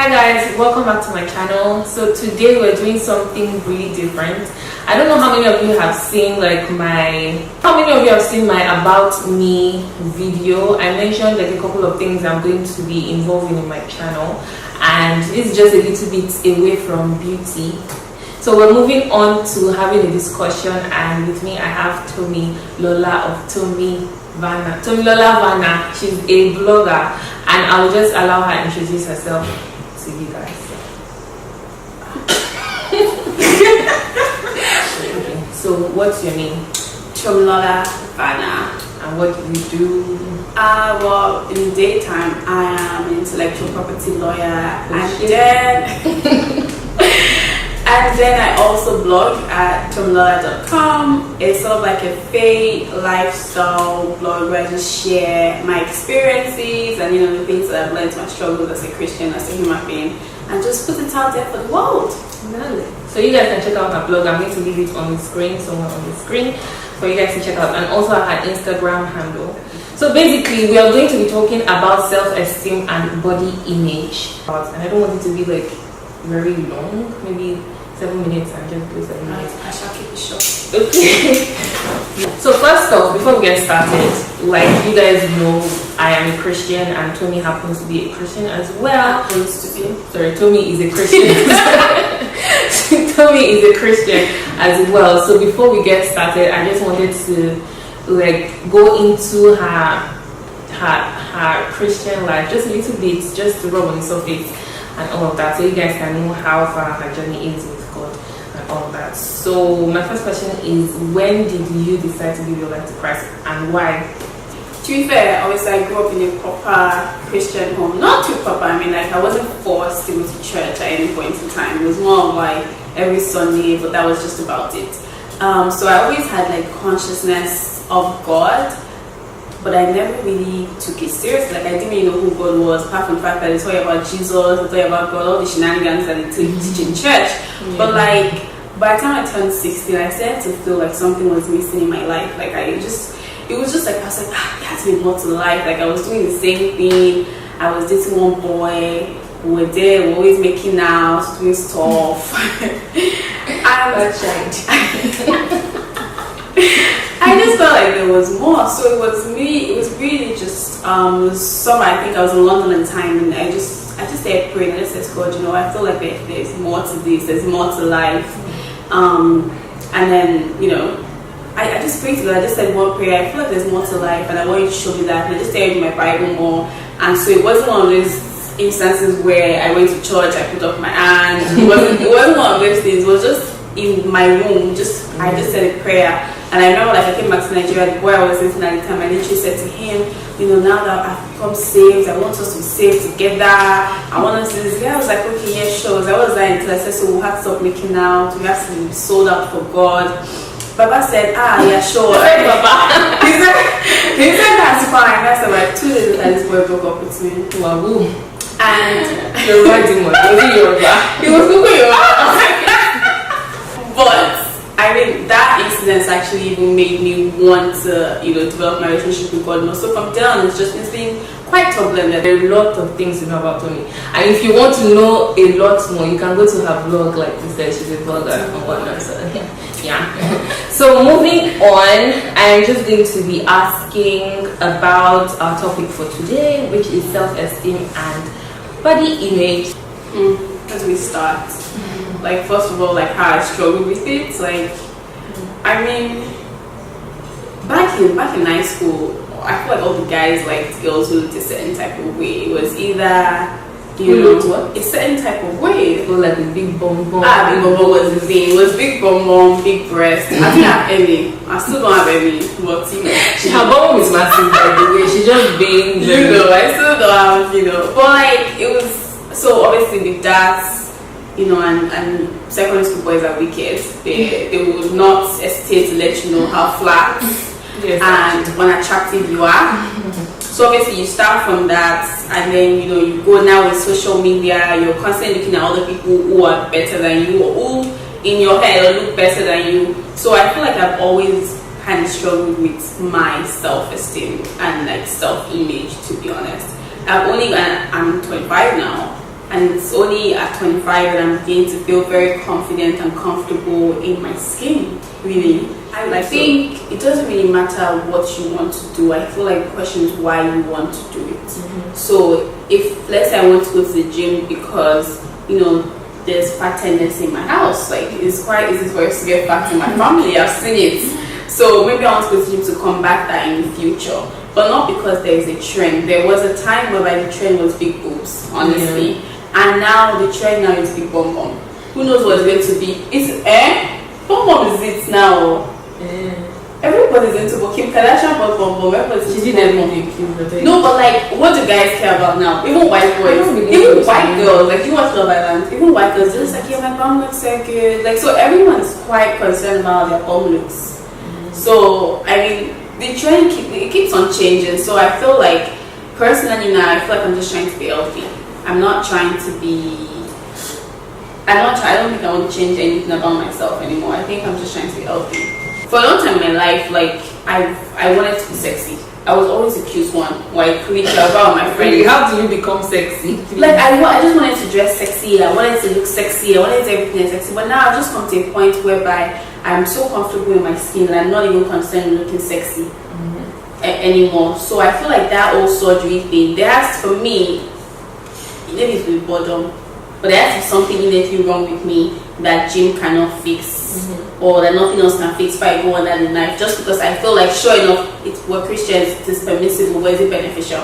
Hi guys, welcome back to my channel. So today we're doing something really different. I don't know how many of you have seen my about me video. I mentioned like a couple of things I'm going to be involving in my channel, and it's just a little bit away from beauty. So we're moving on to having a discussion, and with me I have Tomi Lola of Tomi Lola Vanna. She's a blogger, and I'll just allow her to introduce herself to you guys. Okay, so what's your name? Tomi Lola Vanna. And what do you do? Well, in the daytime I am an intellectual property lawyer, and then I also blog at tomilola.com. It's sort of like a faith lifestyle blog where I just share my experiences and the things that I've learned, my struggles as a Christian, as a human being, and just put it out there for the world. So you guys can check out her blog. I'm going to leave it on the screen, somewhere on the screen, for you guys to check out, and also her Instagram handle. So basically, we are going to be talking about self-esteem and body image. And I don't want it to be like very long, maybe 7 minutes, and just do 7 minutes. I shall keep it short. Okay. So first off, before we get started, like you guys know, I am a Christian, and Tomi happens to be a Christian as well. Tomi is a Christian. Tomi is a Christian as well. So before we get started, I just wanted to go into her Christian life just a little bit, just to rub on the surface and all of that, so you guys can know how far her journey is with God and all of that. So my first question is, when did you decide to give your life to Christ, and why? To be fair, obviously I grew up in a proper Christian home. Not too proper, I wasn't forced to go to church at any point in time. It was more of like every Sunday, but that was just about it. So I always had consciousness of God, but I never really took it seriously. I didn't really know who God was, apart from the fact that they taught you about Jesus, they taught you about God, all the shenanigans that they teach in church. Yeah. But by the time I turned 16, I started to feel like something was missing in my life. I was just there has to be more to life. I was doing the same thing. I was dating one boy. We were there, we were always making out, doing stuff. I just felt like there was more. So it was really just summer. I think I was in London at the time, and I just started praying. I just said, God, I feel like there's more to this, there's more to life. And then I just prayed to God. I just said one prayer, I feel like there's more to life, and I want you to show me that. And I just started reading my Bible more. And so it wasn't one of those instances where I went to church, I put up my hand. It wasn't one of those things. It was just in my room, I just said a prayer. And I remember I came back to Nigeria, the boy I was dating at the time, I literally said to him, now that I've become saved, I want us to be saved together. I want us to do this. I was like, okay, yeah, sure. So I was there until I said, so we'll have to stop making out, we have to be sold out for God. Baba said, yeah, sure. Baba. he said that's fine. That's about 2 days later, this boy broke up with me. Wow. And you're writing what? Was it Yoruba? He was Yoruba. But that incident actually even made me want to, develop my relationship with God more. So from then on, it's been quite turbulent. There are a lot of things to know about Tomi, and if you want to know a lot more, you can go to her blog. Like you said, she's a blogger and whatnot. So yeah. So moving on, I'm just going to be asking about our topic for today, which is self-esteem and body image. As we start, first of all, how I struggle with it. Back in high school, I feel like all the guys liked girls who looked a certain type of way. It was either a certain type of way. Like a big bum bum. Big bum bum was the thing. It was big bum bum, big breast. I didn't have any. I still don't have any. But her bum is massive, by the way. She just being I still don't have, But it was. So obviously with that, and secondary school boys are wicked. They would not hesitate to let you know how flat and unattractive you are. So obviously you start from that, and then you go now with social media. You're constantly looking at other people who are better than you, or who in your head look better than you. So I feel like I've always kind of struggled with my self-esteem and self-image, to be honest. I'm 25 now. and it's only at 25 that I'm beginning to feel very confident and comfortable in my skin. Really, I think it doesn't really matter what you want to do. I feel like the question is why you want to do it. So if, let's say, I want to go to the gym because there's fat tendency in my house, like it's quite easy for us to get fat in my family. I've seen it. So maybe I want to go to the gym to combat that in the future, but not because there is a trend. There was a time whereby the trend was big boobs, honestly, and now the trend now is big bum bum. Who knows what it's going to be? It's bum bum is it now. Everybody's into Kim Kardashian, but everybody's into No, but like, what do guys care about now? Even white boys, even white girls, like you watch Love Island, even white girls, they're just like, yeah, my bum looks so good. Like, so everyone's quite concerned about their bum looks. So I mean, the trend keeps on changing. So I feel like, personally now, I feel like I'm just trying to be healthy. I'm not trying to be. I don't think I want to change anything about myself anymore. I think I'm just trying to be healthy. For a long time in my life, like I wanted to be sexy. I was always a cute one. Like about my friends. How do you become sexy? Like I just wanted to dress sexy. I wanted to look sexy. I wanted everything sexy. But now I've just come to a point whereby I'm so comfortable in my skin that I'm not even concerned with looking sexy anymore. So I feel like that whole surgery thing, there has, for me, maybe it's with boredom, but there has to be something innately wrong with me that gym cannot fix, or that nothing else can fix if I go under the knife. Just because I feel like, sure enough, we're Christians, it is permissible, but is it beneficial?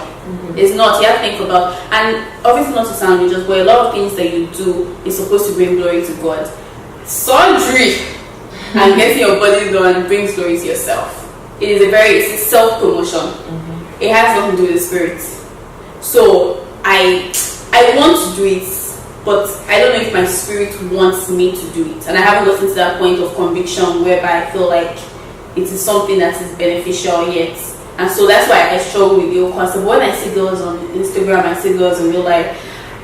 It's not. You have to think about, and obviously not to sound religious, but a lot of things that you do is supposed to bring glory to God. Surgery and getting your body done brings glory to yourself. It's a self-promotion. It has nothing to do with the spirit. So I want to do it, but I don't know if my spirit wants me to do it. And I haven't gotten to that point of conviction whereby I feel like it is something that is beneficial yet. And so that's why I struggle with the whole concept. When I see girls on Instagram, I see girls in real life,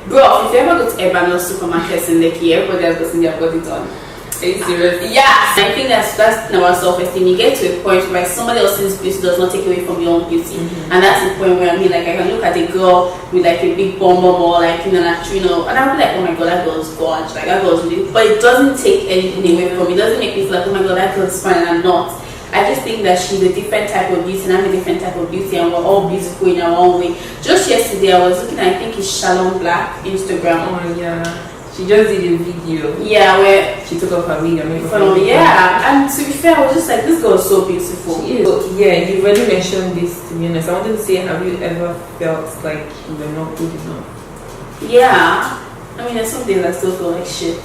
bro, if you ever go to Ebanor supermarkets in Lekki, everybody has gotten their body done. Are you serious? Yeah, I think that's our self-esteem. You get to a point where somebody else's beauty does not take away from your own beauty, and that's the point where I mean, like, I can look at a girl with like a big bum or like and I'll be like, oh my god, that girl's gorgeous, like that girl's really, but it doesn't take anything away from me. It doesn't make me feel like, oh my god, that girl's fine and I'm not. I just think that she's a different type of beauty and I'm a different type of beauty, and we're all beautiful in our own way. Just yesterday, I was looking at, I think it's Shalom Black Instagram. Oh yeah. She just did a video. Yeah, where she took off her wig and made and to be fair, I was just like, this girl is so beautiful. She is. Yeah, you already mentioned this, to be honest. I wanted to say, have you ever felt like you were not good enough? Yeah. I mean, there's some days I still feel like shit.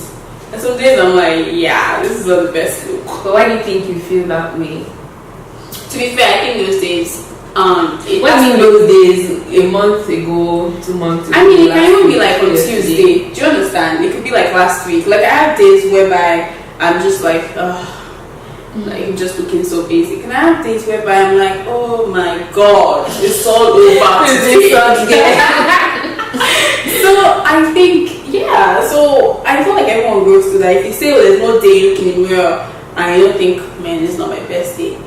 And some days I'm like, yeah, this is not the best look. But why do you think you feel that way? To be fair, I think those days, what do you mean those days? A month ago, 2 months ago? I mean, it can even be like on Tuesday. Do you understand? It could be like last week. Like, I have days whereby I'm just like, like just looking so basic. And I have days whereby I'm like, oh my god, it's all over today. So I think, yeah. So I feel like everyone goes through that. If you say, well, there's no day looking in the mirror and you don't think, man, it's not my best day.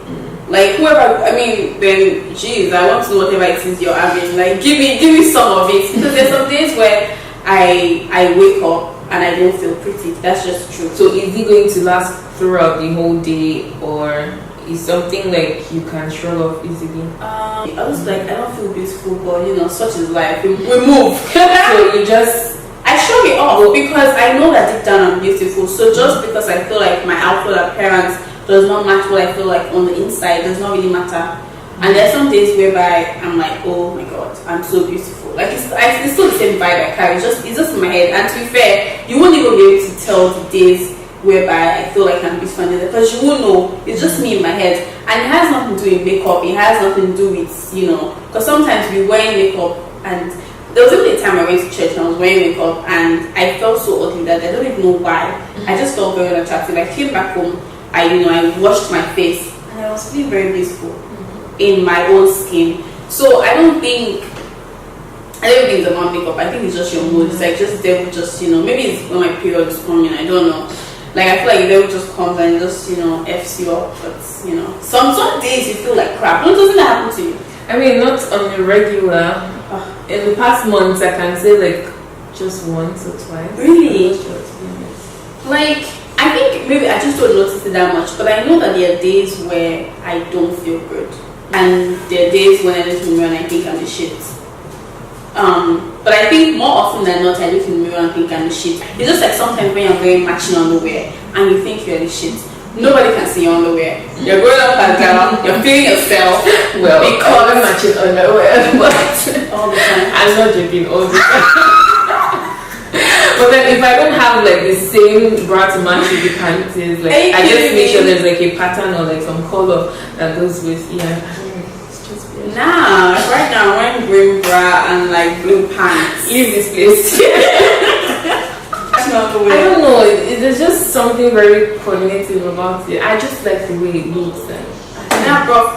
Like whoever, I mean, then geez, I want to know whatever it is you're having. Like give me some of it, because there's some days where I wake up and I don't feel pretty. That's just true. So is it going to last throughout the whole day, or is something like you can shrug off easily? I was like, I don't feel beautiful, but you know, such is life. We move. So you just. I shrug it off because I know that deep down I'm beautiful. So just because I feel like my outward appearance does not match what I feel like on the inside, does not really matter. And there's some days whereby I'm like, oh my god, I'm so beautiful. Like it's still the same vibe I carry. It's just in my head. And to be fair, you won't even be able to tell the days whereby I feel like I'm beautiful, because you won't know. It's just me in my head, and it has nothing to do with makeup. It has nothing to do with, you know, because sometimes we wear makeup, and there was even a time I went to church and I was wearing makeup and I felt so ugly that I don't even know why. I just felt very unattractive. I came back home, I washed my face and I was feeling very beautiful in my own skin. So I don't think it's about makeup. I think it's just your mood. It's like just devil just, maybe it's when my period is coming, I don't know. Like I feel like the devil just comes and just, F's you up. But some days you feel like crap. Doesn't that happen to you? I mean, not on a regular. In the past months, I can say like just once or twice. Really? I'm not sure, to be honest. Like, I think maybe I just don't notice it that much, but I know that there are days where I don't feel good, and there are days when I look in the mirror and I think I'm the shit. But I think more often than not, I look in the mirror and think I'm the shit. It's just like sometimes when you're very matching underwear and you think you're the shit. Nobody can see your underwear. You're going up and down. You're feeling yourself. Well, because I'm matching underwear, but all the time. I'm not joking all the time. But then if I don't have like the same bra to match with the panties, like I just make sure there's like a pattern or like some color that goes with it's just weird. Nah, right now I'm wearing green bra and like blue pants. Leave this place. That's not the way. I don't know, there's just something very coordinative about it. I just like the way it looks. Nah, bro,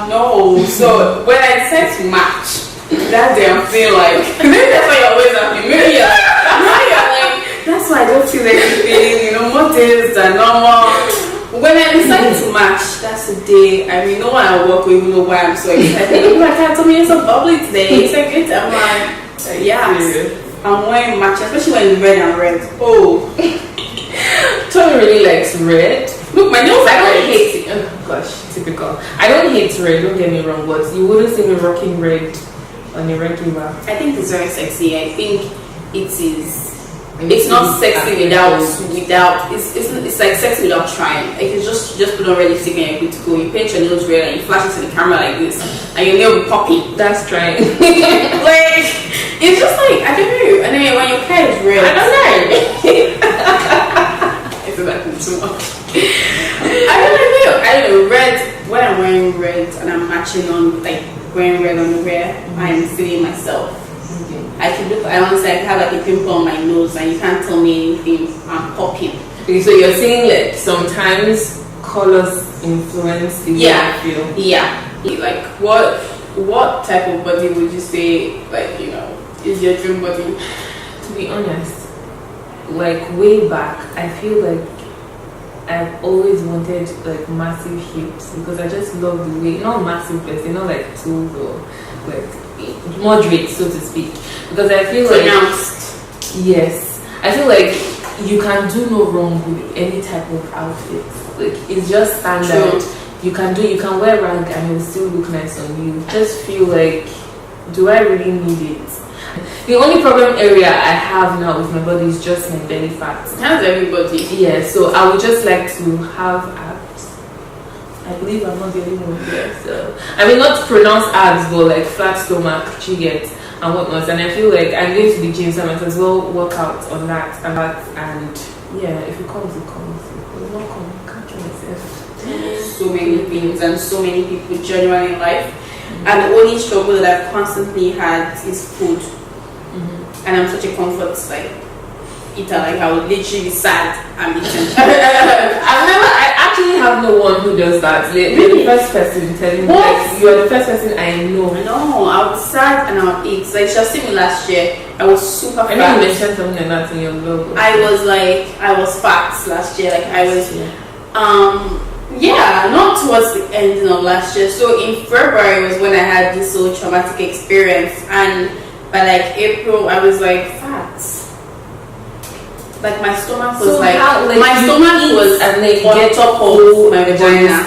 no. So when I decide to match, that day I'm feeling like maybe that's why you're always happy. Maybe you're like that's why I don't feel anything. More days than normal. When I decide to match, that's the day. I mean, no one I work with even know why I'm so excited. Oh my God, Tomi, you're so bubbly today. It's like it. I'm like, yeah. I'm wearing match, especially when it's red and red. Oh, Tomi really likes red. Look, my nails. I don't hate it. Oh gosh, typical. I don't hate red. Don't get me wrong, but you wouldn't see me rocking red on a regular. I think it's very sexy. I think it is. It's not sexy without. It's like sexy without trying. Like it's just put on red lipstick and you're good to go. You paint your nails red and you flash it to the camera like this, and your nail will poppy. That's trying. Like it's just like I don't know. And then when your hair is red, I don't know. I feel like I'm too much. I don't know. Red. When I'm wearing red and I'm matching on like wearing red underwear, I'm feeling myself. I honestly have like a pimple on my nose and you can't tell me anything. I'm popping. Okay, so you're saying like sometimes colors influence the way you feel. Yeah. Like what type of body would you say is your dream body? To be honest, like way back, I feel like I've always wanted like massive hips because I just love the way, not massive but like tools or like moderate, so to speak, because I feel pronounced. Yes, I feel like you can do no wrong with any type of outfit. Like it's just standard. True. You can wear rag and it will still look nice on you. Just feel like, do I really need it? The only problem area I have now with my body is just my belly fat. How's everybody? Yeah, so I would just like to have abs. I believe I'm not the only one here. So I mean, not to pronounce abs, but like flat stomach, chiget, and whatnot. And I feel like I'm going to the gym, so I might as well work out on that and yeah, if it comes, it comes. If it will not come, I can't kill myself. So many things and so many people genuinely in life, and the only struggle that I've constantly had is food. And I'm such a comfort eater. Like I would literally be sad and eating. I actually have no one who does that. You're the first person telling me. Like, you're the first person I know. No, I was sad and I would eat. Like she seen me last year. I was super fat. I know you mentioned something like that in your blog. I was fat last year. Like I was not towards the ending of last year. So in February was when I had this whole traumatic experience, and by like April I was like fat. Like my stomach was my stomach was and then on top of my vagina.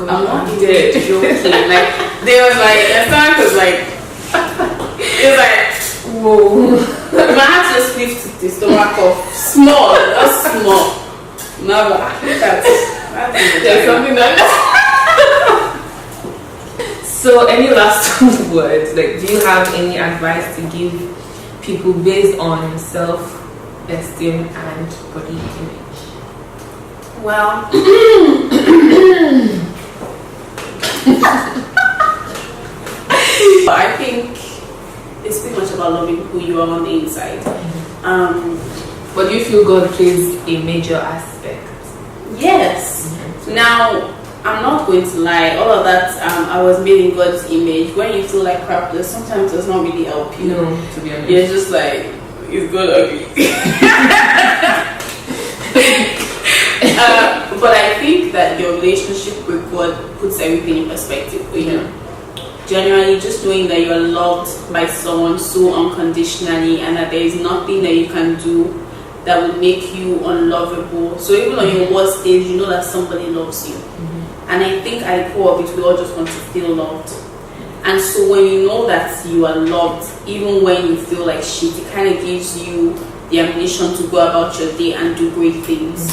I'm not dead. joking. Like they was like my stomach was like it was like whoa. My heart just lift the stomach off. Small, not small. Never. There's something that. So, any last words? Like, do you have any advice to give people based on self-esteem and body image? Well, I think it's pretty much about loving who you are on the inside. But do you feel God plays a major aspect? Yes. Now, I'm not going to lie. All of that, I was made in God's image. When you feel like crap, sometimes does not really help you. No, to be honest. You're just like, it's God ugly. But I think that your relationship with God puts everything in perspective for you. generally just knowing that you're loved by someone so unconditionally, and that there is nothing that you can do that would make you unlovable. So even on your worst days, you know that somebody loves you. And I think at the core of it, we all just want to feel loved. And so when you know that you are loved, even when you feel like shit, it kind of gives you the ammunition to go about your day and do great things.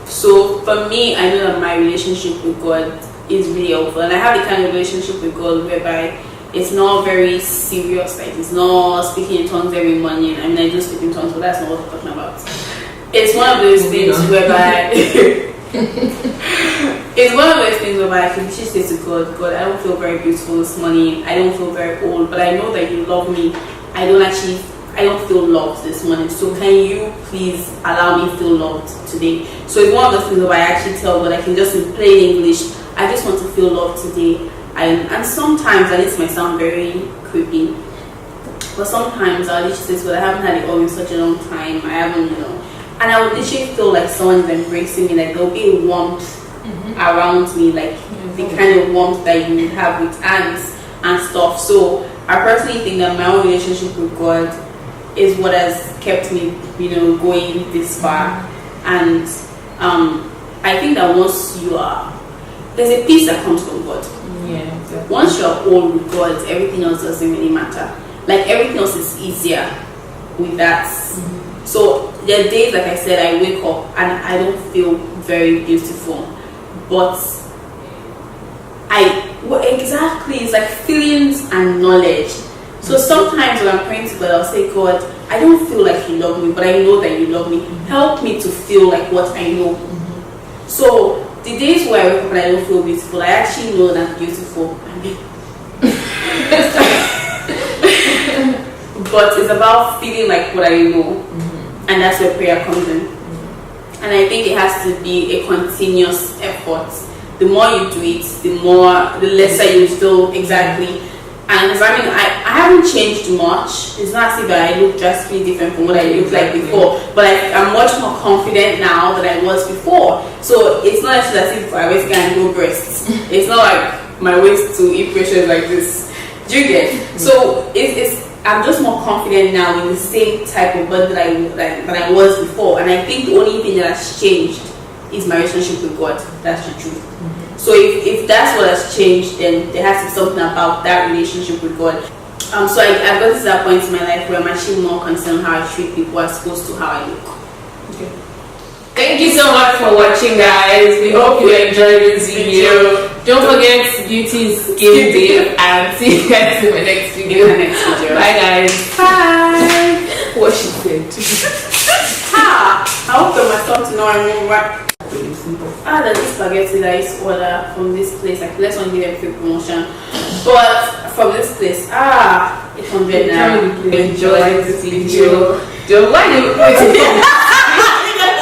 So for me, I know that my relationship with God is really helpful, and I have the kind of relationship with God whereby it's not very serious, like it's not speaking in tongues every morning. I mean, I do speak in tongues, but that's not what we're talking about. It's one of those things whereby it's one of those things whereby I can just say to God, God, I don't feel very beautiful this morning, I don't feel very old, but I know that you love me. I don't feel loved this morning, so can you please allow me to feel loved today? So it's one of those things where I actually tell God, I can just in plain English, I just want to feel loved today. And sometimes, and this might sound very creepy, but sometimes I'll literally say, well, I haven't had it all in such a long time, I haven't, and I would literally feel like someone is embracing me, like there'll be a warmth around me, like the kind of warmth that you have with aunts and stuff. So I personally think that my own relationship with God is what has kept me, going this far. And I think that once you are, there's a peace that comes from God. Yeah, exactly. Once you're all with God, everything else doesn't really matter. Like everything else is easier with that. So there are days, like I said, I wake up and I don't feel very beautiful, but exactly, it's like feelings and knowledge. So sometimes when I'm praying to God, I'll say, God, I don't feel like you love me, but I know that you love me. Help me to feel like what I know. So the days where I wake up and I don't feel beautiful, I actually know that I'm beautiful. But it's about feeling like what I know. And that's where prayer comes in. And I think it has to be a continuous effort. The more you do it, the lesser you feel exactly. And I haven't changed much. It's not as if I look drastically different from what I looked like before, but I'm much more confident now than I was before. So it's not as if I always can go breasts. It's not like my waist to hip ratio is like this. Do you get? So I'm just more confident now in the same type of body that I was before. And I think the only thing that has changed is my relationship with God. That's the truth. So if that's what has changed, then there has to be something about that relationship with God. So I've got to that point in my life where I'm actually more concerned how I treat people as opposed to how I look. Okay. Thank you so much for watching, guys. We hope you enjoyed this video. Don't forget Beauty Skin Day, and see you guys in the next video. Bye, guys. Bye. What she said. I hope that my son to know I remember. There's this spaghetti that is ordered from this place. Like, let's not give them free promotion, but from this place, 800 now. Enjoy this video. Don't mind it.